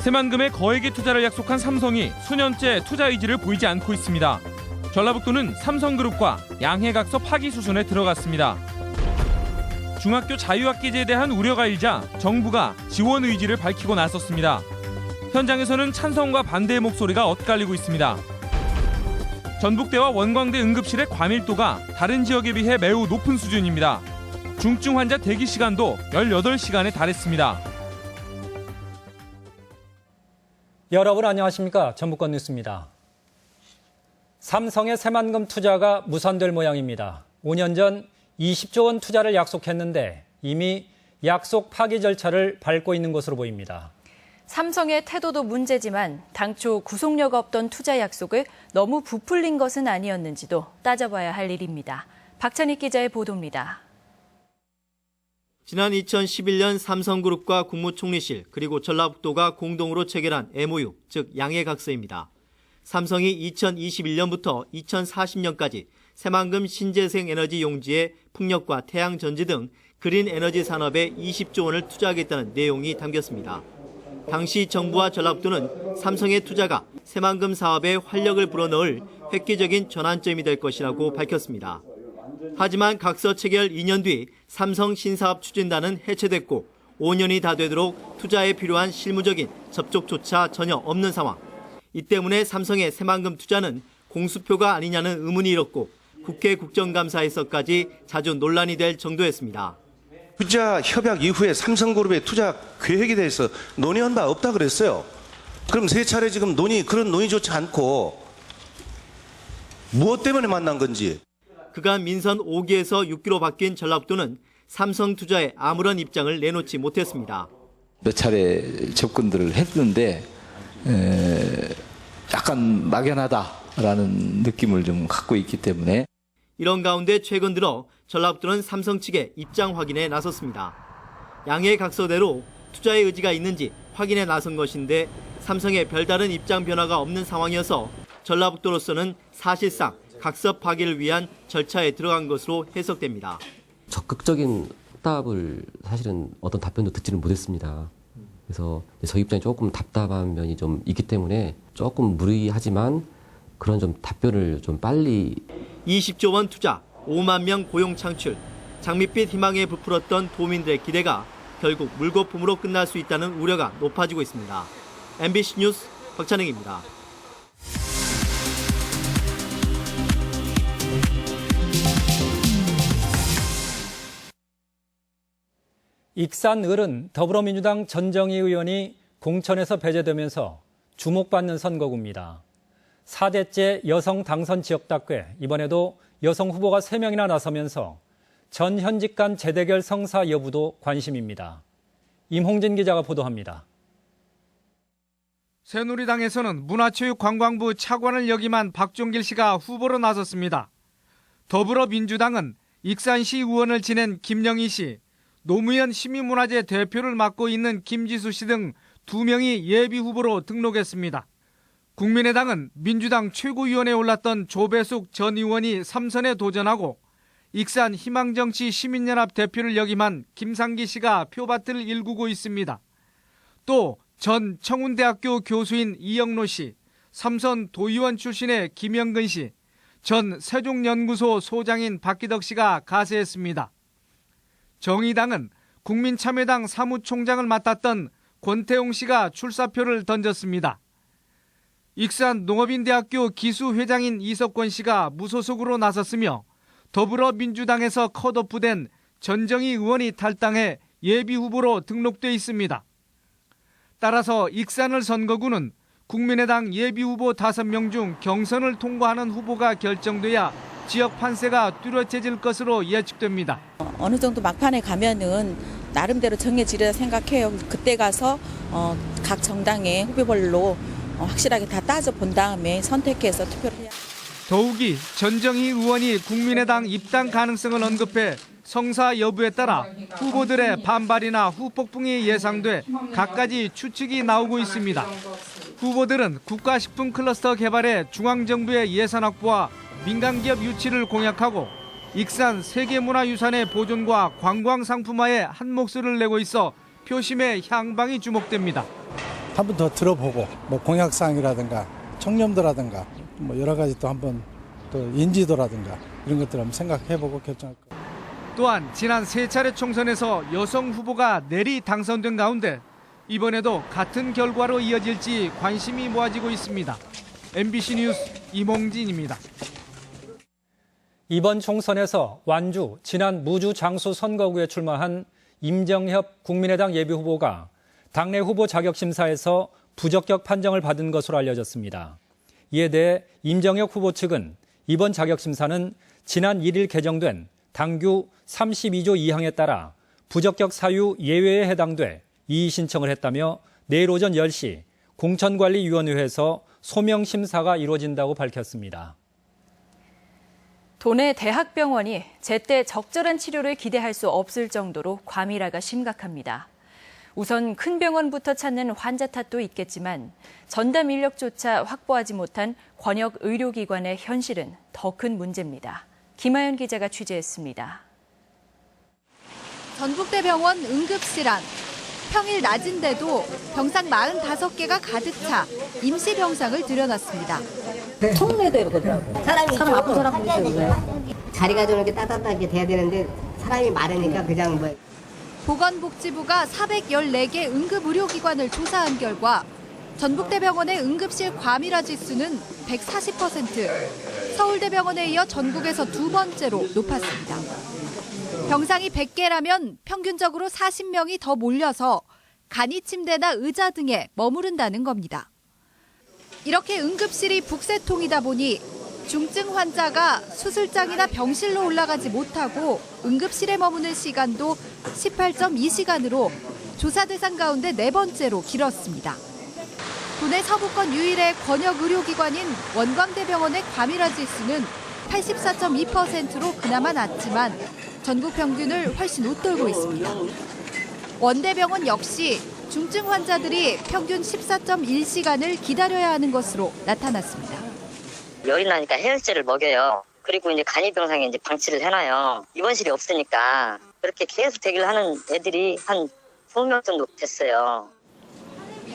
새만금의 거액의 투자를 약속한 삼성이 수년째 투자 의지를 보이지 않고 있습니다. 전라북도는 삼성그룹과 양해각서 파기 수순에 들어갔습니다. 중학교 자유학기제에 대한 우려가 일자 정부가 지원 의지를 밝히고 나섰습니다. 현장에서는 찬성과 반대의 목소리가 엇갈리고 있습니다. 전북대와 원광대 응급실의 과밀도가 다른 지역에 비해 매우 높은 수준입니다. 중증 환자 대기 시간도 18시간에 달했습니다. 여러분 안녕하십니까? 전북권 뉴스입니다. 삼성의 새만금 투자가 무산될 모양입니다. 5년 전 20조 원 투자를 약속했는데 이미 약속 파기 절차를 밟고 있는 것으로 보입니다. 삼성의 태도도 문제지만 당초 구속력 없던 투자 약속을 너무 부풀린 것은 아니었는지도 따져봐야 할 일입니다. 박찬익 기자의 보도입니다. 지난 2011년 삼성그룹과 국무총리실 그리고 전라북도가 공동으로 체결한 MOU, 즉 양해각서입니다. 삼성이 2021년부터 2040년까지 새만금 신재생 에너지 용지에 풍력과 태양전지 등 그린 에너지 산업에 20조 원을 투자하겠다는 내용이 담겼습니다. 당시 정부와 전라북도는 삼성의 투자가 새만금 사업에 활력을 불어넣을 획기적인 전환점이 될 것이라고 밝혔습니다. 하지만 각서 체결 2년 뒤 삼성 신사업 추진단은 해체됐고 5년이 다 되도록 투자에 필요한 실무적인 접촉조차 전혀 없는 상황. 이 때문에 삼성의 새만금 투자는 공수표가 아니냐는 의문이 일었고 국회 국정감사에서까지 자주 논란이 될 정도였습니다. 투자 협약 이후에 삼성그룹의 투자 계획에 대해서 논의한 바 없다 그랬어요. 그럼 세 차례 지금 그런 논의조차 않고 무엇 때문에 만난 건지. 그간 민선 5기에서 6기로 바뀐 전라북도는 삼성 투자에 아무런 입장을 내놓지 못했습니다. 몇 차례 접근들을 했는데 약간 막연하다라는 느낌을 좀 갖고 있기 때문에 이런 가운데 최근 들어 전라북도는 삼성 측의 입장 확인에 나섰습니다. 양해각서대로 투자의 의지가 있는지 확인에 나선 것인데 삼성의 별다른 입장 변화가 없는 상황이어서 전라북도로서는 사실상 각서 파기를 위한 절차에 들어간 것으로 해석됩니다. 적극적인 답을 사실은 어떤 답변도 듣지는 못했습니다. 그래서 저희 입장이 조금 답답한 면이 좀 있기 때문에 조금 무리하지만 그런 좀 답변을 좀 빨리 20조 원 투자, 5만 명 고용 창출, 장밋빛 희망에 부풀었던 도민들의 기대가 결국 물거품으로 끝날 수 있다는 우려가 높아지고 있습니다. MBC 뉴스 박찬익입니다. 익산을은 더불어민주당 전정희 의원이 공천에서 배제되면서 주목받는 선거구입니다. 4대째 여성 당선 지역답게 이번에도 여성 후보가 3명이나 나서면서 전 현직 간 재대결 성사 여부도 관심입니다. 임홍진 기자가 보도합니다. 새누리당에서는 문화체육관광부 차관을 역임한 박종길 씨가 후보로 나섰습니다. 더불어민주당은 익산시 의원을 지낸 김영희 씨, 노무현 시민문화재 대표를 맡고 있는 김지수 씨 등 2명이 예비 후보로 등록했습니다. 국민의당은 민주당 최고위원회에 올랐던 조배숙 전 의원이 3선에 도전하고 익산 희망정치 시민연합 대표를 역임한 김상기 씨가 표밭을 일구고 있습니다. 또 전 청운대학교 교수인 이영로 씨, 3선 도의원 출신의 김영근 씨, 전 세종연구소 소장인 박기덕 씨가 가세했습니다. 정의당은 국민참여당 사무총장을 맡았던 권태용 씨가 출사표를 던졌습니다. 익산 농업인대학교 기수회장인 이석권 씨가 무소속으로 나섰으며 더불어민주당에서 컷오프된 전정희 의원이 탈당해 예비후보로 등록돼 있습니다. 따라서 익산을 선거구는 국민의당 예비후보 5명 중 경선을 통과하는 후보가 결정돼야 지역 판세가 뚜렷해질 것으로 예측됩니다. 어느 정도 막판에 가면은 나름대로 정해지리라 생각해요. 그때 가서 각 정당의 후보별로 확실하게 다 따져본 다음에 선택해서 투표를 해야. 더욱이 전정희 의원이 국민의당 입당 가능성을 언급해 성사 여부에 따라 후보들의 반발이나 후폭풍이 예상돼 갖가지 추측이 나오고 있습니다. 후보들은 국가식품 클러스터 개발에 중앙정부의 예산 확보와 민간기업 유치를 공약하고 익산 세계문화유산의 보존과 관광상품화에 한 목소리를 내고 있어 표심의 향방이 주목됩니다. 한 번 더 들어보고 뭐 공약사항이라든가 청렴도라든가 뭐 여러 가지 또 한번 또 인지도라든가 이런 것들 한번 생각해보고 결정할 거예요. 또한 지난 3차례 총선에서 여성 후보가 내리 당선된 가운데 이번에도 같은 결과로 이어질지 관심이 모아지고 있습니다. MBC 뉴스 이몽진입니다. 이번 총선에서 완주 진안 무주 장수 선거구에 출마한 임정협 국민의당 예비후보가 당내 후보 자격심사에서 부적격 판정을 받은 것으로 알려졌습니다. 이에 대해 임정협 후보 측은 이번 자격심사는 지난 1일 개정된 당규 32조 2항에 따라 부적격 사유 예외에 해당돼 이의 신청을 했다며 내일 오전 10시 공천관리위원회에서 소명심사가 이루어진다고 밝혔습니다. 도내 대학병원이 제때 적절한 치료를 기대할 수 없을 정도로 과밀화가 심각합니다. 우선 큰 병원부터 찾는 환자 탓도 있겠지만 전담 인력조차 확보하지 못한 권역 의료기관의 현실은 더 큰 문제입니다. 김하연 기자가 취재했습니다. 전북대병원 응급실 안. 평일 낮인데도 병상 45개가 가득 차 임시 병상을 들여놨습니다. 통내도 이러더라고요. 사람 아픈 사람 있어요. 자리가 좀 이렇게 따뜻하게 돼야 되는데 사람이 많으니까 그냥 뭐. 보건복지부가 414개 응급의료기관을 조사한 결과 전북대병원의 응급실 과밀화 지수는 140%, 서울대병원에 이어 전국에서 두 번째로 높았습니다. 병상이 100개라면 평균적으로 40명이 더 몰려서 간이 침대나 의자 등에 머무른다는 겁니다. 이렇게 응급실이 북새통이다 보니 중증 환자가 수술장이나 병실로 올라가지 못하고 응급실에 머무는 시간도 18.2시간으로 조사 대상 가운데 4번째로 길었습니다. 도내 서부권 유일의 권역 의료기관인 원광대병원의 과밀화 지수는 84.2%로 그나마 낮지만 전국 평균을 훨씬 웃돌고 있습니다. 원대병원 역시 중증 환자들이 평균 14.1시간을 기다려야 하는 것으로 나타났습니다. 열이 나니까 해열제를 먹여요. 그리고 이제 간이병상에 이제 방치를 해놔요. 입원실이 없으니까 그렇게 계속 대기를 하는 애들이 한 20명 정도 됐어요.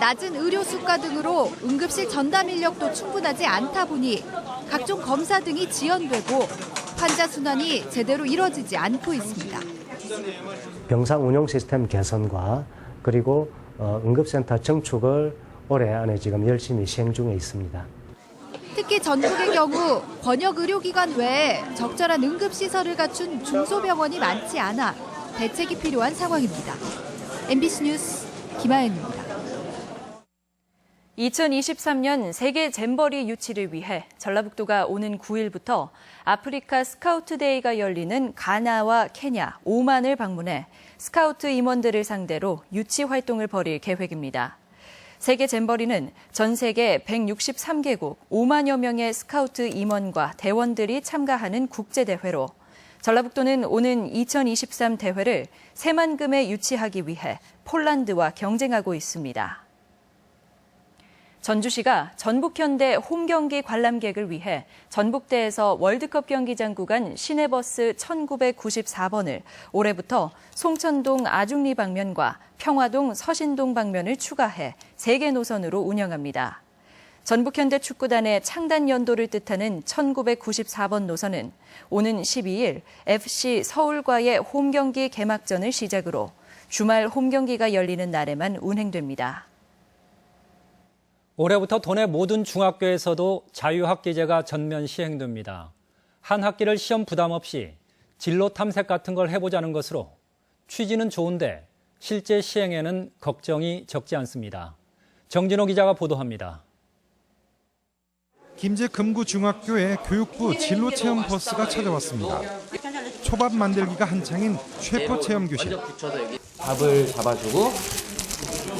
낮은 의료 수가 등으로 응급실 전담 인력도 충분하지 않다 보니 각종 검사 등이 지연되고 환자 순환이 제대로 이뤄지지 않고 있습니다. 병상 운영 시스템 개선과 그리고 응급센터 증축을 올해 안에 지금 열심히 시행 중에 있습니다. 특히 전북의 경우 권역 의료기관 외에 적절한 응급시설을 갖춘 중소병원이 많지 않아 대책이 필요한 상황입니다. MBC 뉴스 김하연입니다. 2023년 세계 잼버리 유치를 위해 전라북도가 오는 9일부터 아프리카 스카우트 데이가 열리는 가나와 케냐, 오만을 방문해 스카우트 임원들을 상대로 유치 활동을 벌일 계획입니다. 세계 잼버리는 전 세계 163개국 5만여 명의 스카우트 임원과 대원들이 참가하는 국제대회로 전라북도는 오는 2023 대회를 새만금에 유치하기 위해 폴란드와 경쟁하고 있습니다. 전주시가 전북현대 홈경기 관람객을 위해 전북대에서 월드컵 경기장 구간 시내버스 1994번을 올해부터 송천동 아중리 방면과 평화동 서신동 방면을 추가해 3개 노선으로 운영합니다. 전북현대 축구단의 창단 연도를 뜻하는 1994번 노선은 오는 12일 FC 서울과의 홈경기 개막전을 시작으로 주말 홈경기가 열리는 날에만 운행됩니다. 올해부터 도내 모든 중학교에서도 자유학기제가 전면 시행됩니다. 한 학기를 시험 부담 없이 진로 탐색 같은 걸 해보자는 것으로 취지는 좋은데 실제 시행에는 걱정이 적지 않습니다. 정진호 기자가 보도합니다. 김제 금구중학교에 교육부 진로체험 버스가 찾아왔습니다. 초밥 만들기가 한창인 셰프 체험 교실. 밥을 잡아주고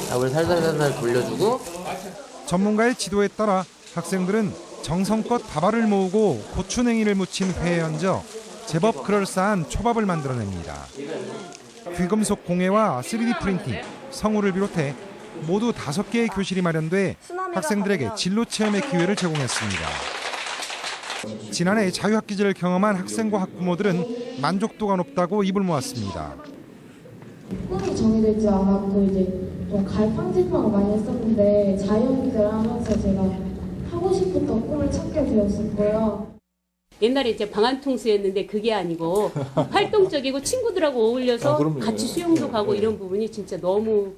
밥을 살살살살 돌려주고 전문가의 지도에 따라 학생들은 정성껏 밥알을 모으고 고추냉이를 묻힌 회에 얹어 제법 그럴싸한 초밥을 만들어냅니다. 귀금속 공예와 3D 프린팅, 성우를 비롯해 모두 5개의 교실이 마련돼 학생들에게 진로 체험의 기회를 제공했습니다. 지난해 자유학기제를 경험한 학생과 학부모들은 만족도가 높다고 입을 모았습니다. 꿈이 정해되지 않았고 이제 또 갈팡질팡을 많이 했었는데 자유학기제를 하면서 제가 하고 싶었던 꿈을 찾게 되었었고요. 옛날에 이제 방한통수였는데 그게 아니고 활동적이고 친구들하고 어울려서 같이 수영도 가고 이런 부분이 진짜 너무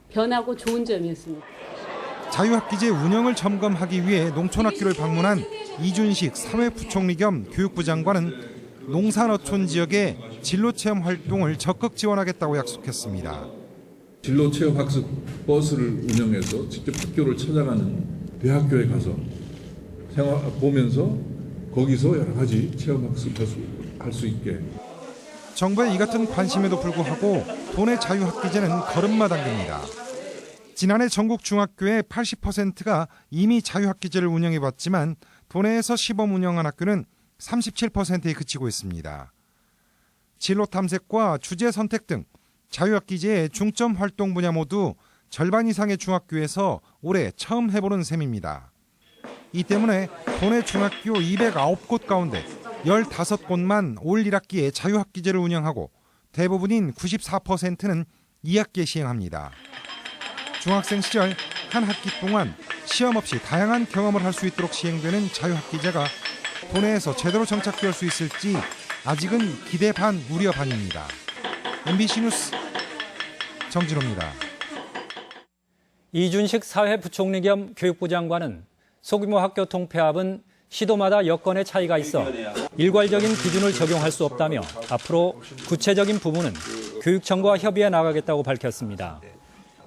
변하고 좋은 점이었습니다. 자유학기제 운영을 점검하기 위해 농촌학교를 방문한 이준식 사회부총리 겸 교육부 장관은 농산어촌 지역의 진로체험 활동을 적극 지원하겠다고 약속했습니다. 진로체험 학습 버스를 운영해서 직접 학교를 찾아가는 대학교에 가서 보면서 거기서 여러 가지 체험 학습할 수 있게. 정부의 이 같은 관심에도 불구하고 도내 자유학기제는 걸음마 단계입니다. 지난해 전국 중학교의 80%가 이미 자유학기제를 운영해봤지만 도내에서 시범 운영한 학교는 37%에 그치고 있습니다. 진로 탐색과 주제 선택 등 자유학기제의 중점 활동 분야 모두 절반 이상의 중학교에서 올해 처음 해보는 셈입니다. 이 때문에 도내 중학교 209곳 가운데 15곳만 올 1학기에 자유학기제를 운영하고 대부분인 94%는 2학기에 시행합니다. 중학생 시절 한 학기 동안 시험 없이 다양한 경험을 할 수 있도록 시행되는 자유학기제가 도내에서 제대로 정착될 수 있을지 아직은 기대 반 우려 반입니다. MBC 뉴스 정진호입니다. 이준식 사회부총리 겸 교육부 장관은 소규모 학교 통폐합은 시도마다 여건의 차이가 있어 일괄적인 기준을 적용할 수 없다며 앞으로 구체적인 부분은 교육청과 협의해 나가겠다고 밝혔습니다.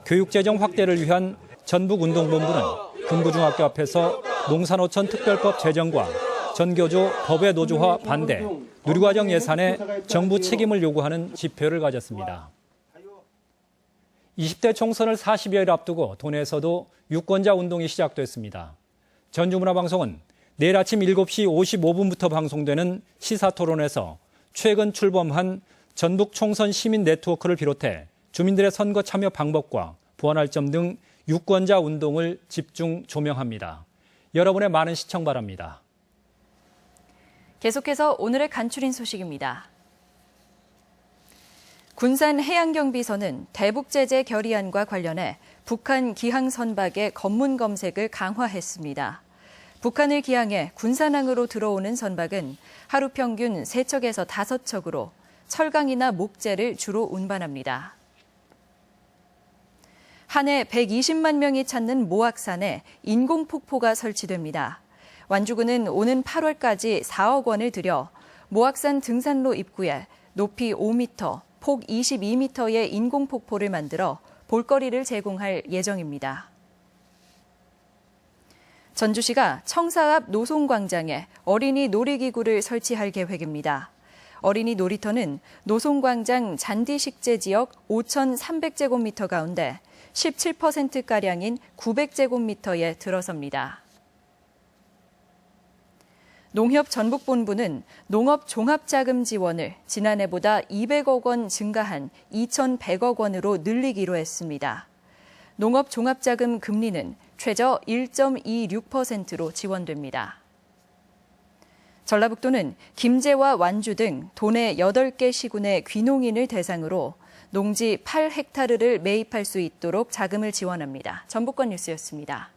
교육재정 확대를 위한 전북운동본부는 금구중학교 앞에서 농산어촌 특별법 제정과 전교조 법외 노조화 반대, 누리과정 예산에 정부 책임을 요구하는 집회를 가졌습니다. 20대 총선을 40여일 앞두고 도내에서도 유권자 운동이 시작됐습니다. 전주문화방송은 내일 아침 7시 55분부터 방송되는 시사토론에서 최근 출범한 전북 총선 시민 네트워크를 비롯해 주민들의 선거 참여 방법과 보완할 점 등 유권자 운동을 집중 조명합니다. 여러분의 많은 시청 바랍니다. 계속해서 오늘의 간추린 소식입니다. 군산해양경비서는 대북제재 결의안과 관련해 북한 기항 선박의 검문 검색을 강화했습니다. 북한을 기항해 군산항으로 들어오는 선박은 하루 평균 3척에서 5척으로 철강이나 목재를 주로 운반합니다. 한 해 120만 명이 찾는 모악산에 인공폭포가 설치됩니다. 완주군은 오는 8월까지 4억 원을 들여 모악산 등산로 입구에 높이 5m, 폭 22m의 인공폭포를 만들어 볼거리를 제공할 예정입니다. 전주시가 청사 앞 노송광장에 어린이 놀이기구를 설치할 계획입니다. 어린이 놀이터는 노송광장 잔디식재 지역 5,300제곱미터 가운데 17%가량인 900제곱미터에 들어섭니다. 농협전북본부는 농업 종합자금 지원을 지난해보다 200억 원 증가한 2,100억 원으로 늘리기로 했습니다. 농업 종합자금 금리는 최저 1.26%로 지원됩니다. 전라북도는 김제와 완주 등 도내 8개 시군의 귀농인을 대상으로 농지 8헥타르를 매입할 수 있도록 자금을 지원합니다. 전북권 뉴스였습니다.